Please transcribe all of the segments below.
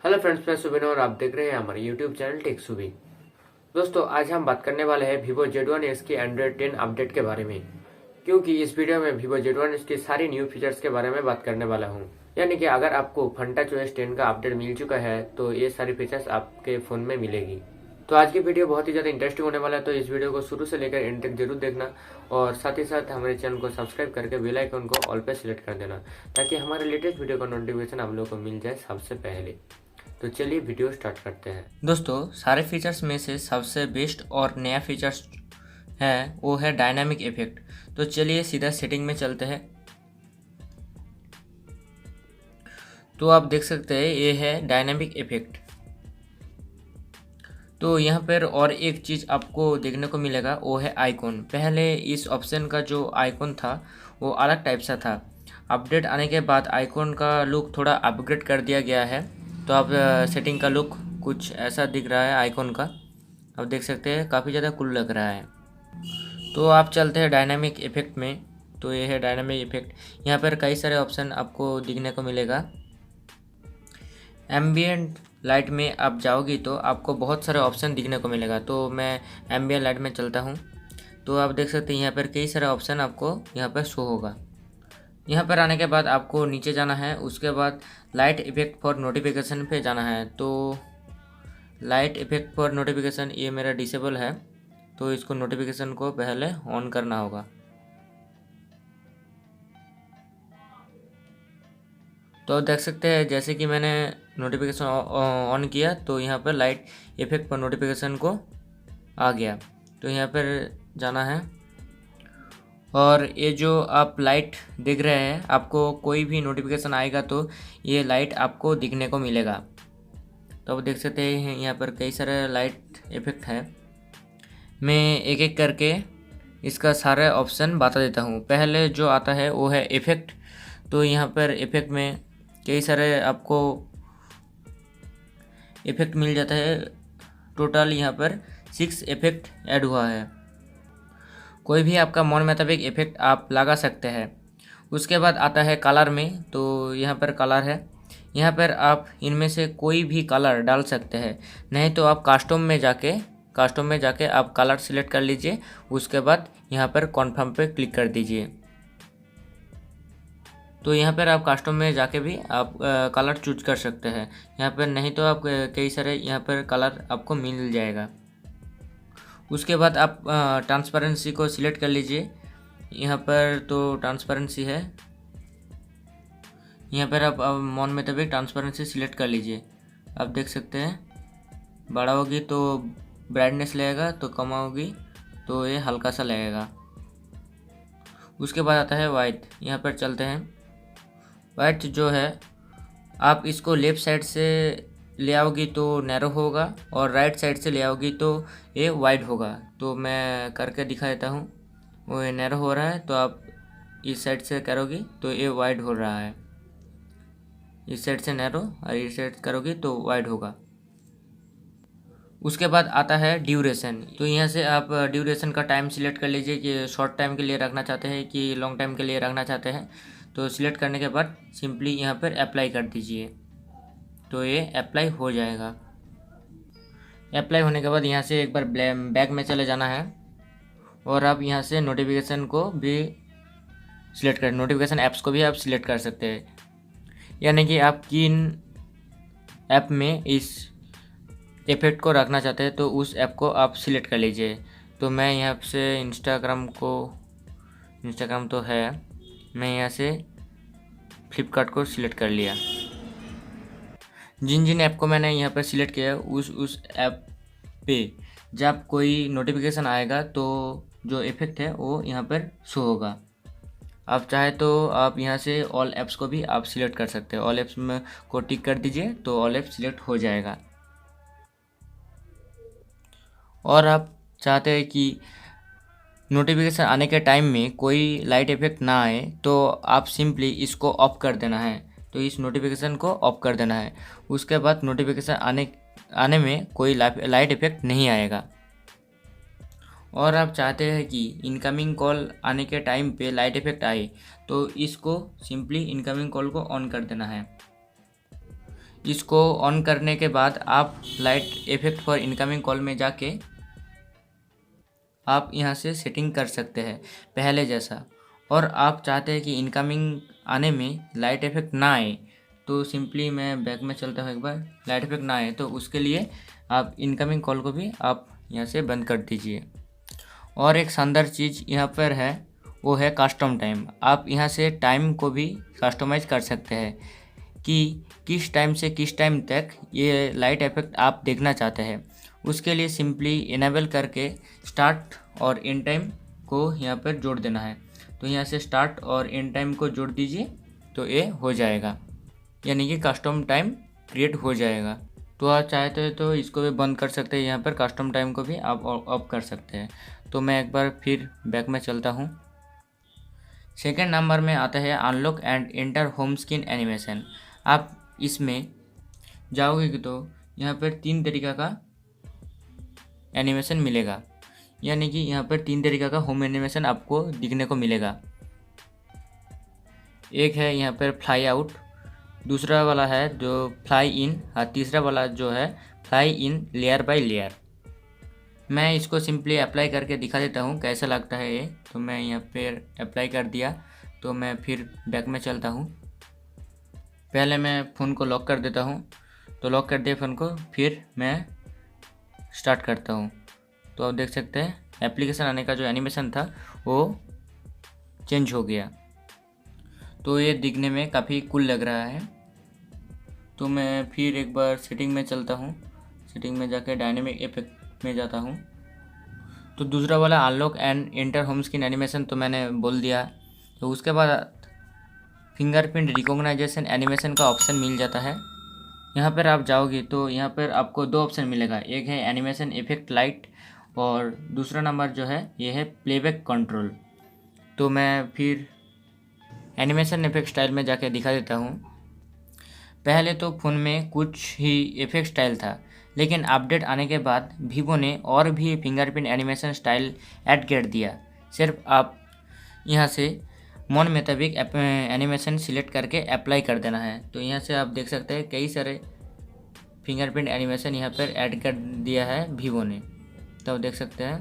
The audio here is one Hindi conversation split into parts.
हेलो फ्रेंड्स, मैं सुबिन और आप देख रहे हैं हमारे यूट्यूब चैनल टेक सुबी। दोस्तों, आज हम बात करने वाले हैं Vivo Z1 S की एंड्रॉयड 10 अपडेट के बारे में, क्योंकि इस वीडियो में Vivo Z1 S की सारी न्यू फीचर्स के बारे में बात करने वाला हूं। यानी कि अगर आपको फंटच OS 10 का अपडेट मिल चुका है तो ये सारी फीचर्स आपके फ़ोन में मिलेगी। तो आज की वीडियो बहुत ही ज़्यादा इंटरेस्टिंग होने वाला है, तो इस वीडियो को शुरू से लेकर एंड तक जरूर देखना और साथ ही साथ हमारे चैनल को सब्सक्राइब करके बेल आइकन को ऑल पे सिलेक्ट कर देना, ताकि हमारे लेटेस्ट वीडियो का नोटिफिकेशन आप लोगों को मिल जाए सबसे पहले। तो चलिए वीडियो स्टार्ट करते हैं। दोस्तों, सारे फीचर्स में से सबसे बेस्ट और नया फीचर्स है वो है डायनामिक इफेक्ट। तो चलिए सीधा सेटिंग में चलते हैं। तो आप देख सकते हैं ये है डायनामिक इफेक्ट। तो यहाँ पर और एक चीज़ आपको देखने को मिलेगा वो है आइकॉन। पहले इस ऑप्शन का जो आइकॉन था वो अलग टाइप सा था। अपडेट आने के बाद आइकॉन का लुक थोड़ा अपग्रेड कर दिया गया है। तो आप सेटिंग का लुक कुछ ऐसा दिख रहा है आइकॉन का। आप देख सकते हैं काफ़ी ज़्यादा कूल लग रहा है। तो आप चलते हैं डायनामिक इफेक्ट में। तो ये है डायनामिक इफेक्ट। यहाँ पर कई सारे ऑप्शन आपको दिखने को मिलेगा। एम्बियंट लाइट में आप जाओगी तो आपको बहुत सारे ऑप्शन दिखने को मिलेगा। तो मैं एम्बियंट लाइट में चलता हूँ। तो आप देख सकते हैं यहाँ पर कई सारे ऑप्शन आपको यहाँ पर शो होगा। यहाँ पर आने के बाद आपको नीचे जाना है। उसके बाद लाइट इफेक्ट फॉर नोटिफिकेशन पे जाना है। तो लाइट इफेक्ट फॉर नोटिफिकेशन ये मेरा डिसेबल है, तो इसको नोटिफिकेशन को पहले ऑन करना होगा। तो देख सकते हैं जैसे कि मैंने नोटिफिकेशन ऑन किया तो यहाँ पर लाइट इफेक्ट पर नोटिफिकेशन को आ गया। तो यहाँ पर जाना है और ये जो आप लाइट देख रहे हैं, आपको कोई भी नोटिफिकेशन आएगा तो ये लाइट आपको दिखने को मिलेगा। तो आप देख सकते हैं यहाँ पर कई सारे लाइट इफेक्ट है। मैं एक एक करके इसका सारा ऑप्शन बता देता हूँ। पहले जो आता है वो है इफ़ेक्ट। तो यहाँ पर इफ़ेक्ट में कई सारे आपको इफ़ेक्ट मिल जाता है। टोटल यहाँ पर 6 इफ़ेक्ट ऐड हुआ है। कोई भी आपका मन मुताबिक इफ़ेक्ट आप लगा सकते हैं। उसके बाद आता है कलर में। तो यहाँ पर कलर है। यहाँ पर आप इनमें से कोई भी कलर डाल सकते हैं। नहीं तो आप कस्टम में जाके आप कलर सिलेक्ट कर लीजिए। उसके बाद यहाँ पर कॉन्फर्म पे क्लिक कर दीजिए। तो यहाँ पर आप कस्टम में जाके भी आप कलर चूज कर सकते हैं। यहाँ पर नहीं तो आप कई सारे यहाँ पर कलर आपको मिल जाएगा। उसके बाद आप ट्रांसपेरेंसी को सिलेक्ट कर लीजिए। यहाँ पर तो ट्रांसपेरेंसी है। यहाँ पर आप मन में तभी ट्रांसपेरेंसी सिलेक्ट कर लीजिए। आप देख सकते हैं बड़ा होगी तो ब्राइटनेस लगेगा, तो कम होगी तो ये हल्का सा लगेगा। उसके बाद आता है वाइट। यहाँ पर चलते हैं। वाइट जो है आप इसको लेफ़्ट साइड से ले आओगी तो नैरो होगा और राइट साइड से ले आओगी तो ये वाइड होगा। तो मैं करके दिखा देता हूँ। वो ये नैरो हो रहा है तो आप इस साइड से करोगी तो ये वाइड हो रहा है। इस साइड से नैरो और इस साइड करोगी तो वाइड होगा। उसके बाद आता है ड्यूरेशन। तो यहाँ से आप ड्यूरेशन का टाइम सिलेक्ट कर लीजिए कि शॉर्ट टाइम के लिए रखना चाहते हैं कि लॉन्ग टाइम के लिए रखना चाहते हैं। तो सिलेक्ट करने के बाद सिंपली यहाँ पर अप्लाई कर दीजिए तो ये अप्लाई हो जाएगा। अप्लाई होने के बाद यहाँ से एक बार बैक में चले जाना है और आप यहाँ से नोटिफिकेशन को भी सिलेक्ट कर नोटिफिकेशन ऐप्स को भी आप सिलेक्ट कर सकते हैं। यानी कि आप किन ऐप में इस इफेक्ट को रखना चाहते हैं तो उस ऐप को आप सिलेक्ट कर लीजिए। तो मैं यहाँ से इंस्टाग्राम तो है, मैं यहाँ से फ्लिपकार्ट को सिलेक्ट कर लिया। जिन ऐप को मैंने यहाँ पर सिलेक्ट किया उस ऐप पे जब कोई नोटिफिकेशन आएगा तो जो इफेक्ट है वो यहाँ पर शो होगा। आप चाहे तो आप यहाँ से ऑल ऐप्स को भी आप सिलेक्ट कर सकते हैं। ऑल ऐप्स में को टिक कर दीजिए तो ऑल ऐप सिलेक्ट हो जाएगा। और आप चाहते हैं कि नोटिफिकेशन आने के टाइम में कोई लाइट इफेक्ट ना आए तो आप सिंपली इसको ऑफ कर देना है। तो इस नोटिफिकेशन को ऑफ कर देना है। उसके बाद नोटिफिकेशन आने में कोई लाइट इफेक्ट नहीं आएगा। और आप चाहते हैं कि इनकमिंग कॉल आने के टाइम पे लाइट इफेक्ट आए तो इसको सिंपली इनकमिंग कॉल को ऑन कर देना है। इसको ऑन करने के बाद आप light effect for incoming call में जाके आप यहाँ से सेटिंग कर सकते हैं पहले जैसा। और आप चाहते हैं कि इनकमिंग आने में लाइट इफेक्ट ना आए, तो सिंपली मैं बैक में चलता हूँ एक बार, लाइट इफेक्ट ना आए तो उसके लिए आप इनकमिंग कॉल को भी आप यहाँ से बंद कर दीजिए। और एक शानदार चीज़ यहाँ पर है, वो है कस्टम टाइम। आप यहाँ से टाइम को भी कस्टमाइज़ कर सकते हैं कि किस टाइम से किस टाइम तक ये लाइट इफेक्ट आप देखना चाहते हैं। उसके लिए सिंपली इनेबल करके स्टार्ट और एंड टाइम को यहाँ पर जोड़ देना है। तो यहाँ से स्टार्ट और एंड टाइम को जोड़ दीजिए तो ये हो जाएगा, यानी कि कस्टम टाइम क्रिएट हो जाएगा। तो आप चाहते हैं तो इसको भी बंद कर सकते हैं, यहाँ पर कस्टम टाइम को भी आप ऑफ कर सकते हैं। तो मैं एक बार फिर बैक में चलता हूँ। सेकेंड नंबर में आता है unlock and enter home screen animation. आप इसमें जाओगे तो यहाँ पर 3 तरीका का एनिमेशन मिलेगा, यानी कि यहाँ पर 3 तरीका का होम एनिमेशन आपको दिखने को मिलेगा। एक है यहाँ पर फ्लाई आउट, दूसरा वाला है जो फ्लाई इन, और तीसरा वाला जो है fly in layer by layer. मैं इसको सिंपली अप्लाई करके दिखा देता हूँ कैसा लगता है ये। तो मैं यहाँ पर अप्लाई कर दिया, तो मैं फिर बैक में चलता हूँ। पहले मैं फ़ोन को लॉक कर देता हूँ, तो लॉक कर दिया फ़ोन को, फिर मैं स्टार्ट करता हूँ। तो आप देख सकते हैं एप्लीकेशन आने का जो एनिमेशन था वो चेंज हो गया। तो ये दिखने में काफ़ी कूल लग रहा है। तो मैं फिर एक बार सेटिंग में चलता हूँ, सेटिंग में जाकर डायनेमिक इफेक्ट में जाता हूँ। तो दूसरा वाला unlock and enter home screen animation तो मैंने बोल दिया। तो उसके बाद फिंगरप्रिंट रिकॉग्नाइजेशन एनिमेशन का ऑप्शन मिल जाता है। यहाँ पर आप जाओगे तो यहाँ पर आपको 2 ऑप्शन मिलेगा, एक है एनिमेशन इफेक्ट लाइट और दूसरा नंबर जो है ये है प्लेबैक कंट्रोल। तो मैं फिर एनिमेशन इफेक्ट स्टाइल में जाके दिखा देता हूँ। पहले तो फ़ोन में कुछ ही इफेक्ट स्टाइल था, लेकिन अपडेट आने के बाद वीवो ने और भी फिंगरप्रिंट एनिमेशन स्टाइल ऐड कर दिया। सिर्फ आप यहाँ से मन मुताबिक एनिमेशन सिलेक्ट करके अप्लाई कर देना है। तो यहाँ से आप देख सकते हैं कई सारे फिंगरप्रिंट एनिमेशन यहाँ पर ऐड कर दिया है वीवो ने। तो आप देख सकते हैं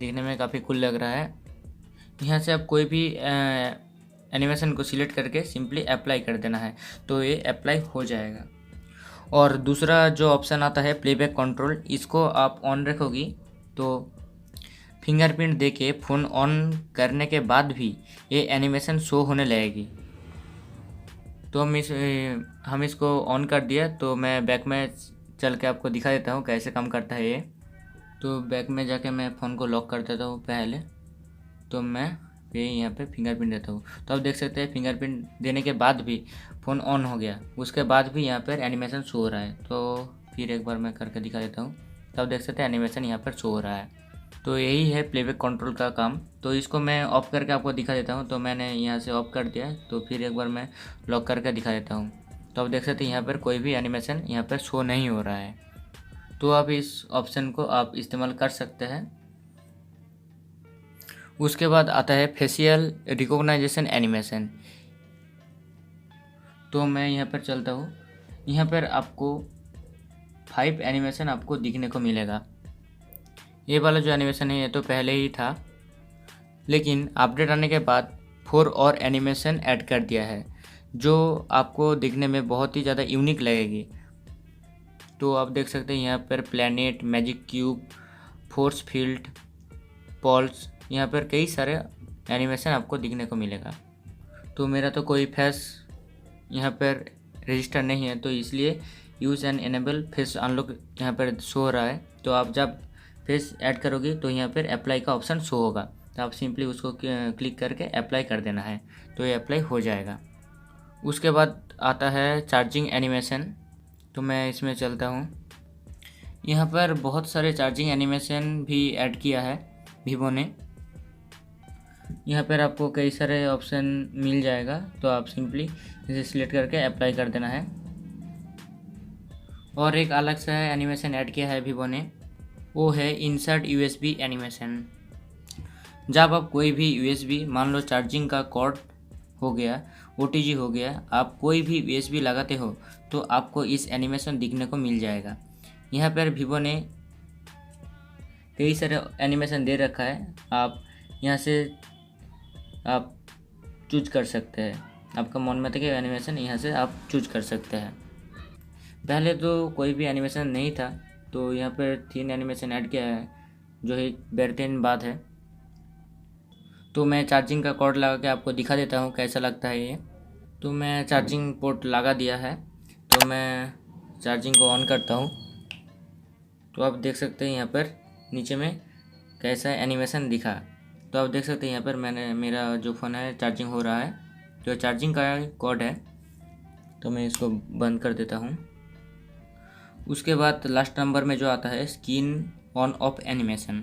दिखने में काफ़ी कूल लग रहा है। यहाँ से आप कोई भी एनिमेशन को सिलेक्ट करके सिंपली अप्लाई कर देना है, तो ये अप्लाई हो जाएगा। और दूसरा जो ऑप्शन आता है प्लेबैक कंट्रोल, इसको आप ऑन रखोगी तो फिंगरप्रिंट देके फ़ोन ऑन करने के बाद भी ये एनिमेशन शो होने लगेगी। तो हम इसको ऑन कर दिया, तो मैं बैक में चल के आपको दिखा देता हूँ कैसे काम करता है ये। तो बैक में जाके मैं फ़ोन को लॉक कर देता हूँ पहले, तो मैं ये यहाँ पे फिंगरप्रिंट देता हूँ। तो आप देख सकते हैं फिंगरप्रिंट देने के बाद भी फ़ोन ऑन हो गया, उसके बाद भी यहाँ पर एनिमेशन शो हो रहा है। तो फिर एक बार मैं करके दिखा देता हूँ। तो आप देख सकते हैं एनिमेशन यहाँ पर शो हो रहा है। तो यही है प्लेबैक कंट्रोल का काम। तो इसको मैं ऑफ़ करके आपको दिखा देता हूँ। तो मैंने यहाँ से ऑफ़ कर दिया है, तो फिर एक बार मैं लॉक करके दिखा देता हूँ। तो आप देख सकते हैं यहाँ पर कोई भी एनिमेशन यहाँ पर शो नहीं हो रहा है। तो आप इस ऑप्शन को आप इस्तेमाल कर सकते हैं। उसके बाद आता है फेशियल रिकॉग्नाइजेशन एनिमेशन। तो मैं यहाँ पर चलता हूँ। यहाँ पर आपको 5 एनिमेशन आपको दिखने को मिलेगा। ये वाला जो एनिमेशन है ये तो पहले ही था, लेकिन अपडेट आने के बाद 4 और एनिमेशन ऐड कर दिया है, जो आपको दिखने में बहुत ही ज़्यादा यूनिक लगेगी। तो आप देख सकते हैं यहाँ पर planet, magic cube, force field, poles, यहाँ पर कई सारे एनिमेशन आपको दिखने को मिलेगा। तो मेरा तो कोई फेस यहाँ पर रजिस्टर नहीं है, तो इसलिए use and enable face unlock यहाँ पर शो हो रहा है। तो आप जब फेस ऐड करोगे तो यहाँ पर अप्लाई का ऑप्शन शो होगा, तो आप सिंपली उसको क्लिक करके अप्लाई कर देना है, तो ये अप्लाई हो जाएगा। उसके बाद आता है चार्जिंग एनिमेशन। तो मैं इसमें चलता हूँ। यहाँ पर बहुत सारे चार्जिंग एनिमेशन भी ऐड किया है वीवो ने। यहाँ पर आपको कई सारे ऑप्शन मिल जाएगा, तो आप सिंपली इसे सिलेक्ट करके अप्लाई कर देना है। और एक अलग सा एनिमेशन ऐड किया है वीवो ने, वो है इंसर्ट USB एनिमेशन। जब आप कोई भी USB मान लो चार्जिंग का कॉर्ड हो गया, OTG हो गया, आप कोई भी USB लगाते हो तो आपको इस एनिमेशन दिखने को मिल जाएगा। यहाँ पर वीवो ने कई सारे एनिमेशन दे रखा है, आप यहाँ से आप चूज कर सकते हैं। आपका मन में के एनिमेशन यहाँ से आप चूज कर सकते हैं। पहले तो कोई भी एनिमेशन नहीं था, तो यहाँ पर 3 एनिमेशन ऐड किया है, जो एक बेहतरीन बात है। तो मैं चार्जिंग का कॉर्ड लगा के आपको दिखा देता हूँ कैसा लगता है ये। तो मैं चार्जिंग पोर्ट लगा दिया है, तो मैं चार्जिंग को ऑन करता हूँ। तो आप देख सकते हैं यहाँ पर नीचे में कैसा एनिमेशन दिखा। तो आप देख सकते हैं यहाँ पर मेरा जो फ़ोन है चार्जिंग हो रहा है। जो चार्जिंग का कॉर्ड है, तो मैं इसको बंद कर देता हूँ। उसके बाद लास्ट नंबर में जो आता है स्किन ऑन ऑफ एनिमेशन,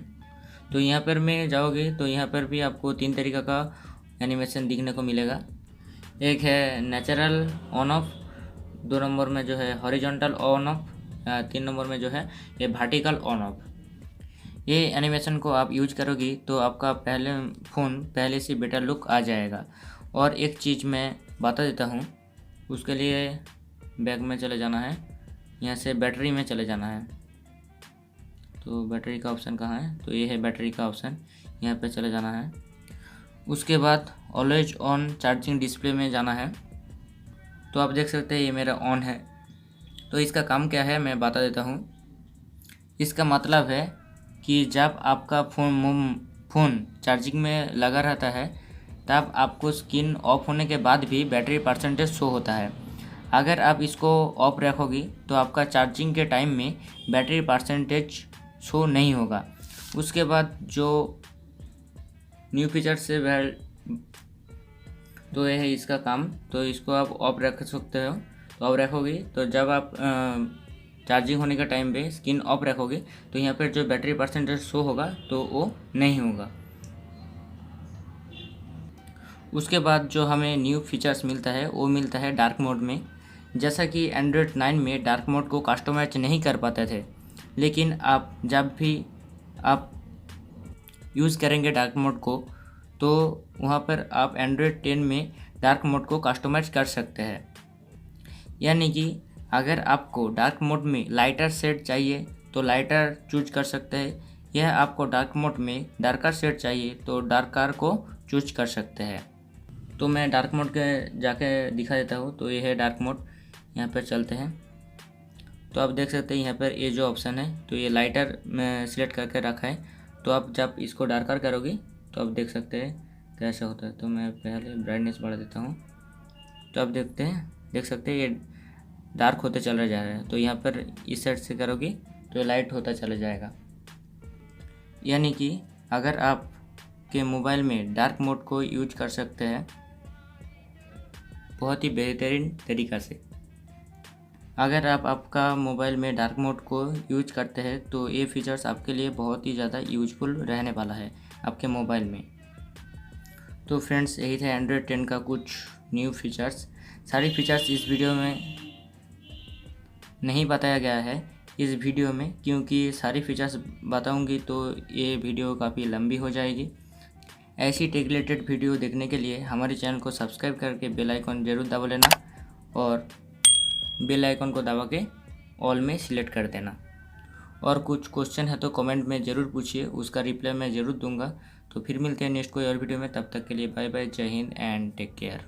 तो यहाँ पर में जाओगे तो यहाँ पर भी आपको 3 तरीक़ा का एनिमेशन दिखने को मिलेगा। एक है नेचुरल ऑन ऑफ, 2 नंबर में जो है हॉरिजॉन्टल ऑन ऑफ, 3 नंबर में जो है ये वर्टिकल ऑन ऑफ। ये एनिमेशन को आप यूज करोगी तो आपका फ़ोन पहले से बेटर लुक आ जाएगा। और एक चीज़ मैं बता देता हूँ, उसके लिए बैक में चले जाना है, यहाँ से बैटरी में चले जाना है। तो बैटरी का ऑप्शन कहाँ है, तो ये है बैटरी का ऑप्शन, यहाँ पे चले जाना है। उसके बाद ऑलवेज ऑन चार्जिंग डिस्प्ले में जाना है। तो आप देख सकते हैं ये मेरा ऑन है। तो इसका काम क्या है मैं बता देता हूँ। इसका मतलब है कि जब आपका फ़ोन चार्जिंग में लगा रहता है, तब आपको स्क्रीन ऑफ होने के बाद भी बैटरी परसेंटेज शो होता है। अगर आप इसको ऑफ रखोगी तो आपका चार्जिंग के टाइम में बैटरी परसेंटेज शो नहीं होगा। उसके बाद जो न्यू फीचर से तो ये है इसका काम। तो इसको आप ऑफ रख सकते हो। तो ऑफ रखोगी तो जब आप चार्जिंग होने का टाइम पे स्क्रीन ऑफ रखोगे तो यहाँ पर जो बैटरी परसेंटेज शो होगा तो वो नहीं होगा। उसके बाद जो हमें न्यू फीचर्स मिलता है वो मिलता है डार्क मोड में। जैसा कि एंड्रॉयड 9 में डार्क मोड को कस्टमाइज नहीं कर पाते थे, लेकिन आप जब भी आप यूज़ करेंगे डार्क मोड को, तो वहाँ पर आप एंड्रॉयड 10 में डार्क मोड को कस्टमाइज कर सकते हैं। यानी कि अगर आपको डार्क मोड में लाइटर शेड चाहिए तो लाइटर चूज कर सकते हैं, यह आपको डार्क मोड में डार्कर शेड चाहिए तो डार्कर को चूज कर सकते हैं। तो मैं डार्क मोड के जाके दिखा देता हूँ। तो ये है डार्क मोड, यहाँ पर चलते हैं। तो आप देख सकते हैं यहाँ पर ये जो ऑप्शन है, तो ये लाइटर में सिलेक्ट करके रखा है। तो आप जब इसको डार्कर करोगे तो आप देख सकते हैं कैसा होता है। तो मैं पहले ब्राइटनेस बढ़ा देता हूँ। तो आप देख सकते हैं ये डार्क होते चला जा रहा है। तो यहाँ पर इस साइड से करोगे तो लाइट होता चला जाएगा। यानी कि अगर आप के मोबाइल में डार्क मोड को यूज कर सकते हैं बहुत ही बेहतरीन तरीक़ा से। अगर आप आपका मोबाइल में डार्क मोड को यूज करते हैं तो ये फीचर्स आपके लिए बहुत ही ज़्यादा यूजफुल रहने वाला है आपके मोबाइल में। तो फ्रेंड्स, यही था एंड्रॉयड 10 का कुछ न्यू फीचर्स। सारी फीचर्स इस वीडियो में नहीं बताया गया है इस वीडियो में, क्योंकि सारी फीचर्स बताऊंगी तो ये वीडियो काफ़ी लंबी हो जाएगी। ऐसी टेक रिलेटेड वीडियो देखने के लिए हमारे चैनल को सब्सक्राइब करके बेल आइकन ज़रूर दबा लेना और बेल आइकन को दबा के ऑल में सिलेक्ट कर देना। और कुछ क्वेश्चन है तो कमेंट में ज़रूर पूछिए, उसका रिप्लाई मैं ज़रूर दूंगा। तो फिर मिलते हैं नेक्स्ट कोई और वीडियो में। तब तक के लिए बाय बाय, जय हिंद एंड टेक केयर।